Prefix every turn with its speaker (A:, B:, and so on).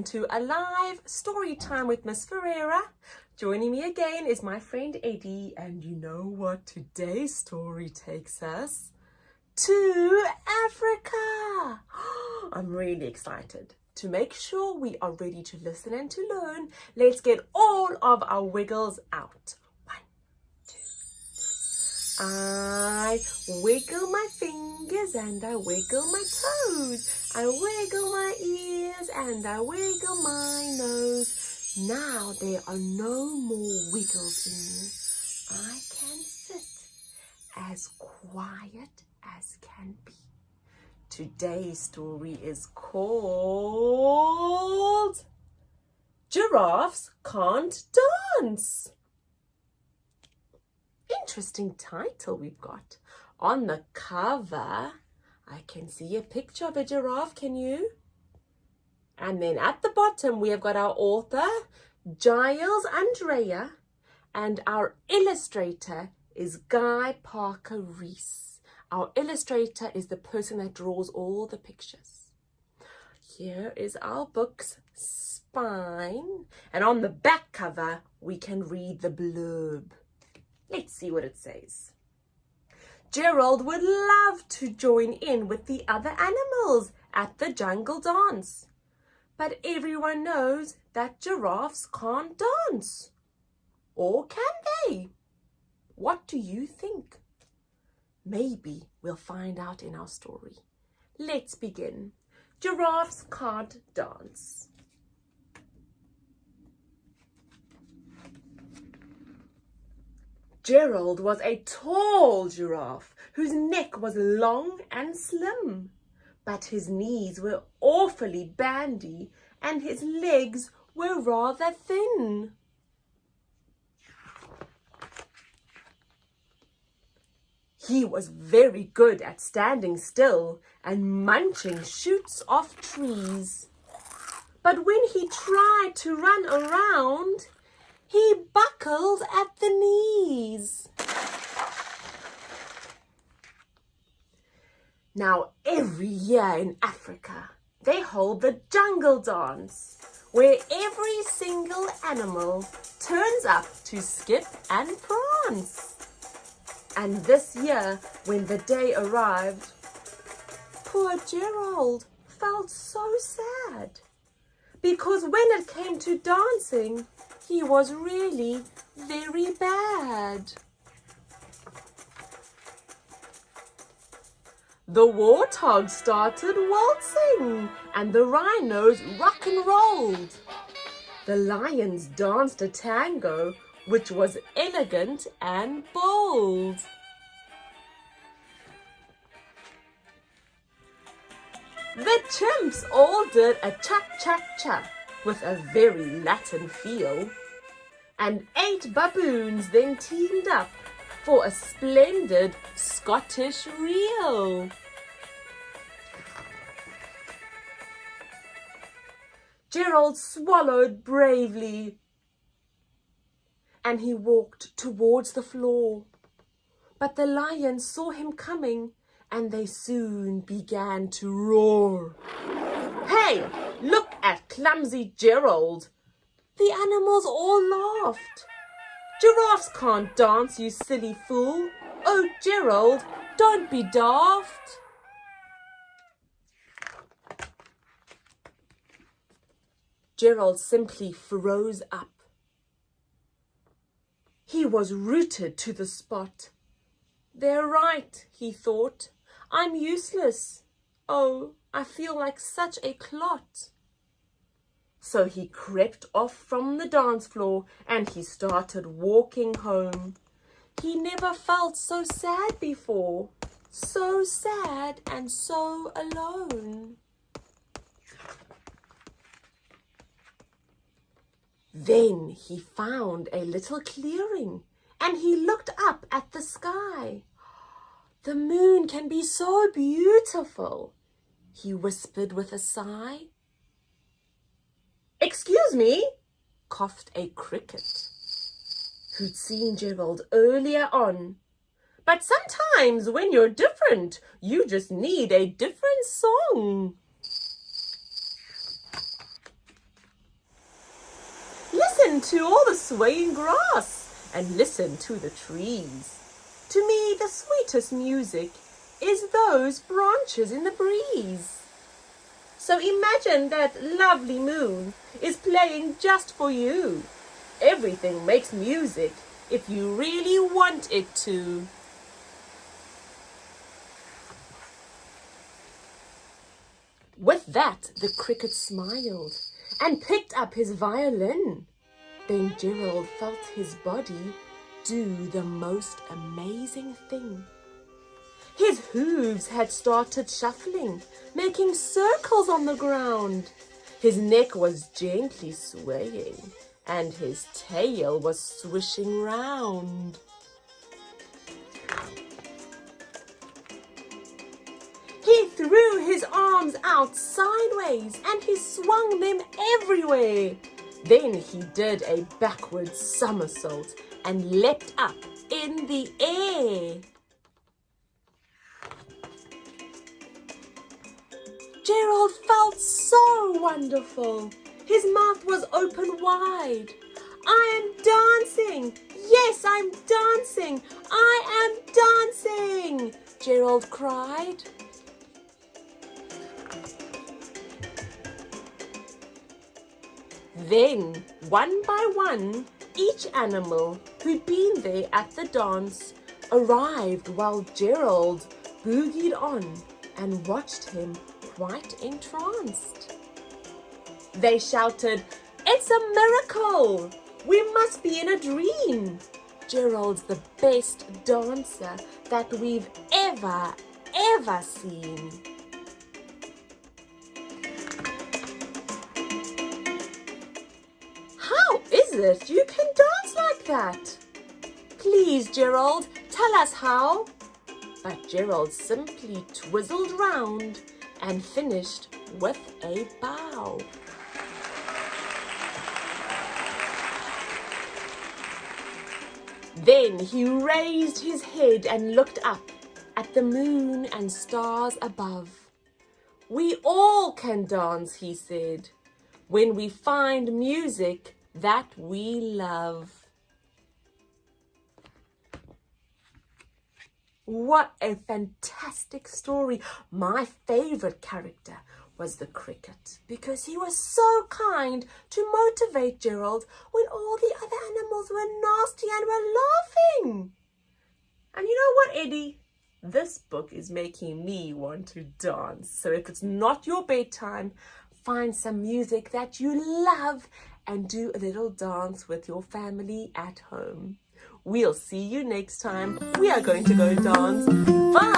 A: to a live story time with Miss Ferreira. Joining me again is my friend Eddie, and you know what today's story takes us? To Africa! I'm really excited. To make sure we are ready to listen and to learn, let's get all of our wiggles out. 1, 2, 3. I wiggle my fingers and I wiggle my toes. I wiggle my ears and I wiggle my nose. Now there are no more wiggles in me. I can sit as quiet as can be. Today's story is called Giraffes Can't Dance. Interesting title we've got. On the cover, I can see a picture of a giraffe, can you? And then at the bottom, we have got our author, Giles Andreae, and our illustrator is Guy Parker Reese. Our illustrator is the person that draws all the pictures. Here is our book's spine. And on the back cover, we can read the blurb. Let's see what it says. Gerald would love to join in with the other animals at the jungle dance. But everyone knows that giraffes can't dance. Or can they? What do you think? Maybe we'll find out in our story. Let's begin. Giraffes can't dance. Gerald was a tall giraffe whose neck was long and slim, but his knees were awfully bandy and his legs were rather thin. He was very good at standing still and munching shoots off trees. But when he tried to run around, he buckled at the knees. Now, every year in Africa, they hold the jungle dance, where every single animal turns up to skip and prance. And this year, when the day arrived, poor Gerald felt so sad, because when it came to dancing, he was really very bad. The warthogs started waltzing, and the rhinos rock and rolled. The lions danced a tango, which was elegant and bold. The chimps all did a cha-cha-cha with a very Latin feel, and 8 baboons then teamed up for a splendid Scottish reel. Gerald swallowed bravely, and he walked towards the floor. But the lions saw him coming, and they soon began to roar. "Hey, look at clumsy Gerald!" The animals all laughed. "Giraffes can't dance, you silly fool. Oh, Gerald, don't be daft." Gerald simply froze up. He was rooted to the spot. "They're right," he thought. "I'm useless. Oh, I feel like such a clot." So he crept off from the dance floor and he started walking home. He never felt so sad before. So sad and so alone. Then he found a little clearing and he looked up at the sky. "The moon can be so beautiful," he whispered with a sigh. "Excuse me," coughed a cricket, who'd seen Gerald earlier on. "But sometimes when you're different, you just need a different song." to all the swaying grass and listen to the trees. To me, the sweetest music is those branches in the breeze. So imagine that lovely moon is playing just for you. Everything makes music if you really want it to. With that, the cricket smiled and picked up his violin. Then Gerald felt his body do the most amazing thing. His hooves had started shuffling, making circles on the ground. His neck was gently swaying, and his tail was swishing round. He threw his arms out sideways, and he swung them everywhere. Then he did a backward somersault and leapt up in the air. Gerald felt so wonderful. His mouth was open wide. I am dancing. Yes, I'm dancing. I am dancing, Gerald cried. Then, one by one, each animal who'd been there at the dance arrived while Gerald boogied on and watched him quite entranced. They shouted, "It's a miracle! We must be in a dream! Gerald's the best dancer that we've ever seen." How is it you can dance like that? Please, Gerald, tell us how. But Gerald simply twizzled round and finished with a bow. Then he raised his head and looked up at the moon and stars above. "We all can dance," he said, "when we find music that we love." What a fantastic story. My favorite character was the cricket because he was so kind to motivate Gerald when all the other animals were nasty and were laughing. And you know what, Eddie? This book is making me want to dance. So if it's not your bedtime, find some music that you love and do a little dance with your family at home. We'll see you next time. We are going to go dance. Bye!